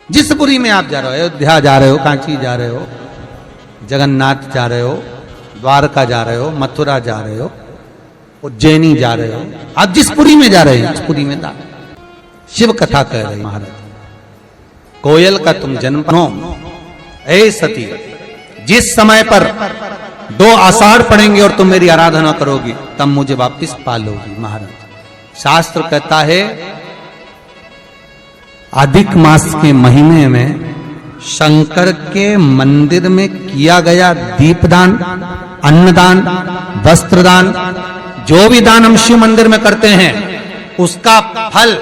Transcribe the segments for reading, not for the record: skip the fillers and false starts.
जिस पुरी में आप जा रहे हो, अयोध्या जा रहे हो, कांची जा रहे हो, जगन्नाथ जा रहे हो, द्वारका जा रहे हो, मथुरा जा रहे हो, उज्जैनी जा रहे हो, आप जिस पुरी में जा रहे हो उस पुरी में शिव कथा कह रहे महाराज। कोयल का तुम जन्म नो, ऐ सती, जिस समय पर 2 आषाढ़ पड़ेंगे और तुम मेरी आराधना करोगी तब मुझे वापस पालोगी। महाराज शास्त्र कहता है अधिक मास के महीने में शंकर के मंदिर में किया गया दीपदान, अन्नदान, वस्त्रदान, जो भी दान हम शिव मंदिर में करते हैं उसका फल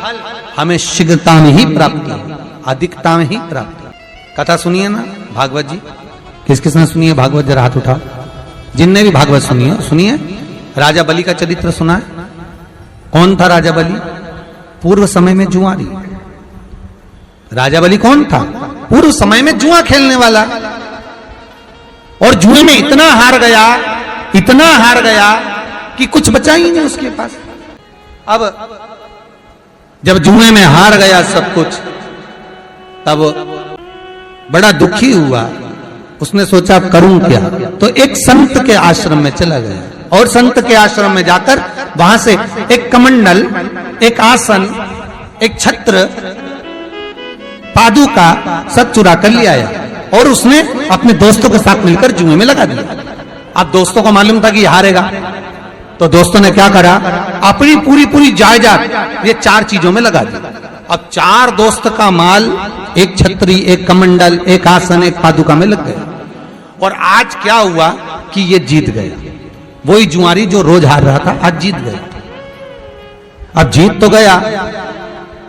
हमें शीघ्रता में ही प्राप्त है, अधिकता में ही प्राप्त। कथा सुनिए ना भागवत जी, किस किसने सुनी है भागवत? जरा हाथ उठाओ जिनने भी भागवत सुनी है। सुनिए, राजा बलि का चरित्र सुना है? कौन था राजा बलि? पूर्व समय में जुआरी। राजा बलि कौन था? पूर्व समय में जुआ खेलने वाला, और जुए में इतना हार गया कि कुछ बचा ही नहीं उसके पास। अब जब जुए में हार गया सब कुछ, तब बड़ा दुखी हुआ। उसने सोचा करूं क्या, तो एक संत के आश्रम में चला गया, और संत के आश्रम में जाकर वहां से एक कमंडल, एक आसन, एक छत्र, पादुका सब चुरा कर ले आया, और उसने अपने दोस्तों के साथ मिलकर जुए में लगा दिया। अब दोस्तों को मालूम था कि हारेगा, तो दोस्तों ने क्या करा, अपनी पूरी जायदाद ये 4 चीजों में लगा दी। अब 4 दोस्त का माल एक छतरी, एक कमंडल, एक आसन, एक पादुका में लग गया। और आज क्या हुआ कि ये जीत गया। वही जुआरी जो रोज हार रहा था आज जीत गया। अब जीत तो गया,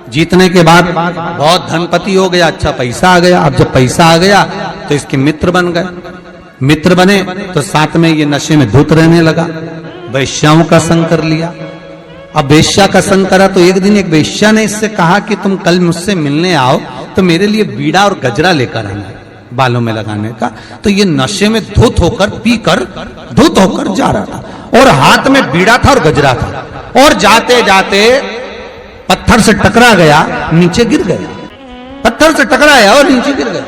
जीतने के बाद बहुत धनपति हो गया, अच्छा पैसा आ गया। अब जब पैसा आ गया तो इसके मित्र बन गए। मित्र बने तो साथ में ये नशे में धुत रहने लगा, वैश्याओं का संग कर लिया। अब वेश्या का संग करा तो एक दिन एक वेश्या ने इससे कहा कि तुम कल मुझसे मिलने आओ तो मेरे लिए बीड़ा और गजरा लेकर आना बालों में लगाने का। तो ये नशे में धुत होकर जा रहा था, और हाथ में बीड़ा था और गजरा था, और जाते जाते पत्थर से टकरा गया, नीचे गिर गया। पत्थर से टकराया और नीचे गिर गया।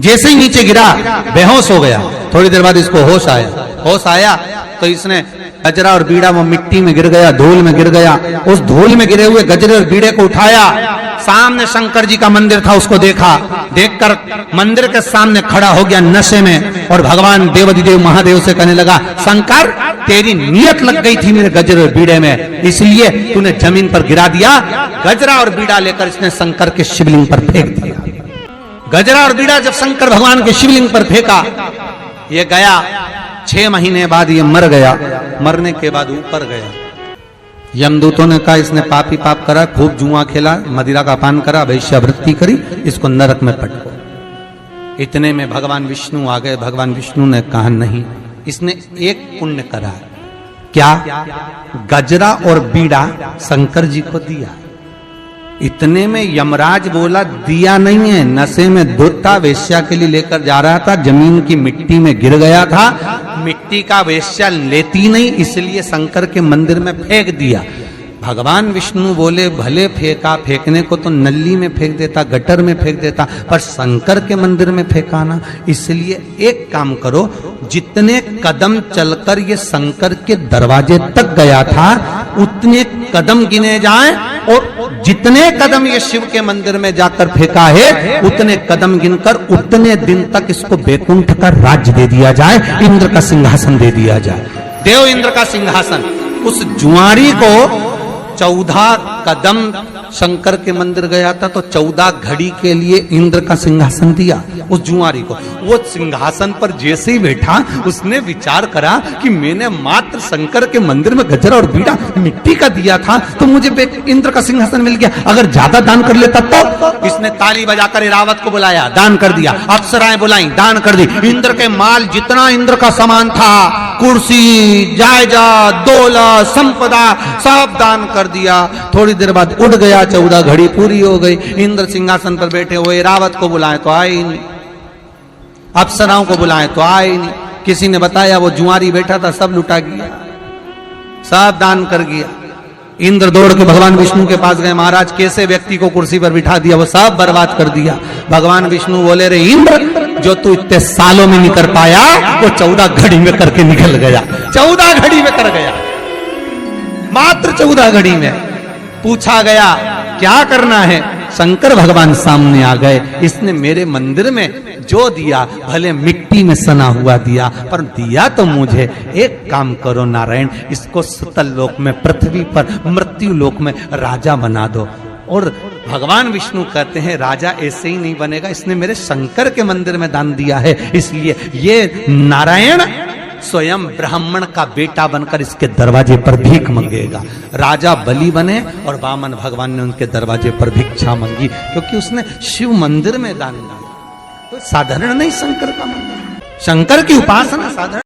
जैसे ही नीचे गिरा बेहोश हो गया। थोड़ी देर बाद इसको होश आया तो इसने गजरा और बीड़ा वो मिट्टी में गिर गया, धूल में गिर गया। उस धूल में गिरे हुए गजरे और बीड़े को उठाया, सामने शंकर जी का मंदिर था उसको देखा, देखकर मंदिर के सामने खड़ा हो गया नशे में, और भगवान देवाधिदेव महादेव से कहने लगा, शंकर तेरी नियत लग गई थी मेरे गजरे और बीड़े में, इसलिए तूने जमीन पर गिरा दिया। गजरा और बीड़ा लेकर इसने शंकर के शिवलिंग पर फेंक दिया। गजरा और बीड़ा जब शंकर भगवान के शिवलिंग पर फेंका, ये गया। 6 महीने बाद ये मर गया। मरने के बाद ऊपर गया। यमदूतों ने कहा इसने पाप ही पाप करा, खूब जुआ खेला, मदिरा का पान करा, वैश्यावृत्ति करी, इसको नरक में पटको। इतने में भगवान विष्णु आ गए। भगवान विष्णु ने कहा नहीं, इसने एक पुण्य करा। क्या? गजरा और बीड़ा शंकर जी को दिया। इतने में यमराज बोला दिया नहीं है, नशे में धुत था, वेश्या के लिए लेकर जा रहा था, जमीन की मिट्टी में गिर गया था, मिट्टी का वेश्या लेती नहीं, इसलिए शंकर के मंदिर में फेंक दिया। भगवान विष्णु बोले भले फेंका, फेंकने को तो नली में फेंक देता, गटर में फेंक देता, पर शंकर के मंदिर में फेंका ना। इसलिए एक काम करो, जितने कदम चलकर ये शंकर के दरवाजे तक गया था उतने कदम गिने जाएं, और जितने कदम ये शिव के मंदिर में जाकर फेंका है उतने कदम गिनकर उतने दिन तक इसको बैकुंठ का राज्य दे दिया जाए, इंद्र का सिंहासन दे दिया जाए, देव इंद्र का सिंहासन। उस जुआरी को 14 कदम शंकर के मंदिर गया था तो 14 घड़ी के लिए इंद्र का सिंहासन दिया उस जुआरी को। वो सिंहासन पर जैसे ही बैठा उसने विचार करा कि मैंने मात्र शंकर के मंदिर में गजरा और बीड़ा मिट्टी का दिया था तो मुझे इंद्र का सिंहासन मिल गया, अगर ज्यादा दान कर लेता तो। इसने ताली बजाकर रावत को बुलाया, दान कर दिया। अप्सराएं बुलाई, दान कर दी। इंद्र के माल जितना इंद्र का सामान था, कुर्सी, जायदाद, दौलत, संपदा, सब दान कर दिया। थोड़ी देर बाद उठ गया, 14 घड़ी पूरी हो गई। इंद्र सिंहासन पर बैठे हुए, रावत को बुलाए तो आए ही नहीं, अप्सराओं को बुलाए तो आए ही नहीं। किसी ने बताया वो जुआरी बैठा था, सब लुटा गया, सब दान कर गया। इंद्र दौड़ के भगवान विष्णु के पास गए, महाराज कैसे व्यक्ति को कुर्सी पर बिठा दिया, वो सब बर्बाद कर दिया। भगवान विष्णु बोले, रे इंद्र, जो तू इतने सालों में नहीं कर पाया वो 14 घड़ी में करके निकल गया। 14 घड़ी में कर गया, मात्र 14 घड़ी में। पूछा गया क्या करना है, शंकर भगवान सामने आ गए। इसने मेरे मंदिर में जो दिया, भले मिट्टी में सना हुआ दिया, पर दिया तो मुझे। एक काम करो नारायण, इसको सुतल लोक में, पृथ्वी पर, मृत्यु लोक में राजा बना दो। और भगवान विष्णु कहते हैं राजा ऐसे ही नहीं बनेगा, इसने मेरे शंकर के मंदिर में दान दिया है, इसलिए ये नारायण स्वयं ब्राह्मण का बेटा बनकर इसके दरवाजे पर भीख मांगेगा। राजा बलि बने और वामन भगवान ने उनके दरवाजे पर भिक्षा मांगी, क्योंकि उसने शिव मंदिर में दान दिया। तो साधारण नहीं शंकर का मंदिर, शंकर की उपासना साधारण